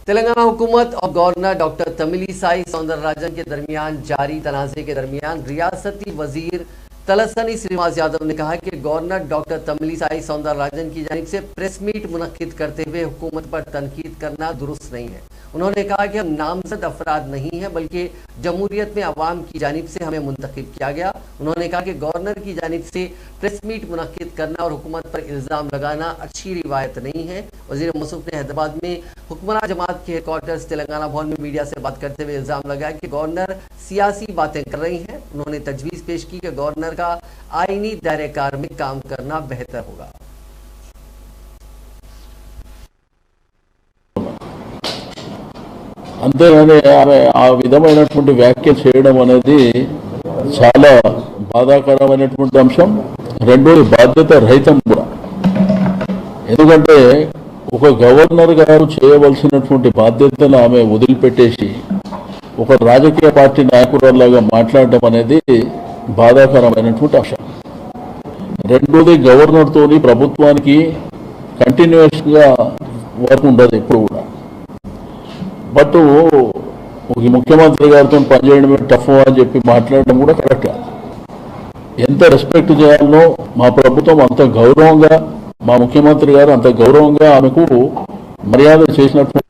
तेलंगाना हुकूमत और governor doctor Tamilisai Soundararajan के दरमियान जारी तनाज़े के दरमियान रियासती वजीर तलसानी श्रीनिवास यादव ने कहा कि गवर्नर डॉक्टर तमिलिसाई सौंदरराजन की जानिब से प्रेस मीट मुनक्किद करते हुए हुकूमत पर तनकीद करना दुरुस्त नहीं है। उन्होंने कहा कि हम नामजद अफराद नहीं हैं बल्कि जमहूरियत में अवाम की जानिब से हमें मुंतखब किया गया। उन्होंने कहा कि गवर्नर की जानिब से प्रेस मीट मुनक्किद करना और हुकूमत पर इल्ज़ाम लगाना अच्छी रिवायत नहीं है। वज़ीर मौसूफ ने हैदराबाद में हुक्मरान जमात के हेडक्वार्टर्स तेलंगाना भवन में मीडिया से बात करते हुए इल्ज़ाम लगाया कि गवर्नर सियासी बातें कर रही हैं। उन्होंने तजवीज़ पेश की कि गवर्नर का आईनी दायरे कार में काम करना बेहतर होगा। అంతేగాని ఆమె ఆ విధమైనటువంటి వ్యాఖ్యలు చేయడం అనేది చాలా బాధాకరమైనటువంటి అంశం. రెండోది బాధ్యత రహితం కూడా. ఎందుకంటే ఒక గవర్నర్ గారు చేయవలసినటువంటి బాధ్యతను ఆమె వదిలిపెట్టేసి ఒక రాజకీయ పార్టీ నాయకురాల్లాగా మాట్లాడడం అనేది బాధాకరమైనటువంటి అంశం. రెండోది గవర్నర్ తోని ప్రభుత్వానికి కంటిన్యూస్ గా వర్క్ ఉండదు ఎప్పుడు కూడా. బట్ ముఖ్యమంత్రి గారితో పనిచేయడమే టఫ్ అని చెప్పి మాట్లాడడం కూడా కరెక్ట్ కాదు. ఎంత రెస్పెక్ట్ చేయాలనో మా ప్రభుత్వం అంత గౌరవంగా, మా ముఖ్యమంత్రి గారు అంత గౌరవంగా ఆమెకు మర్యాద చేసినటువంటి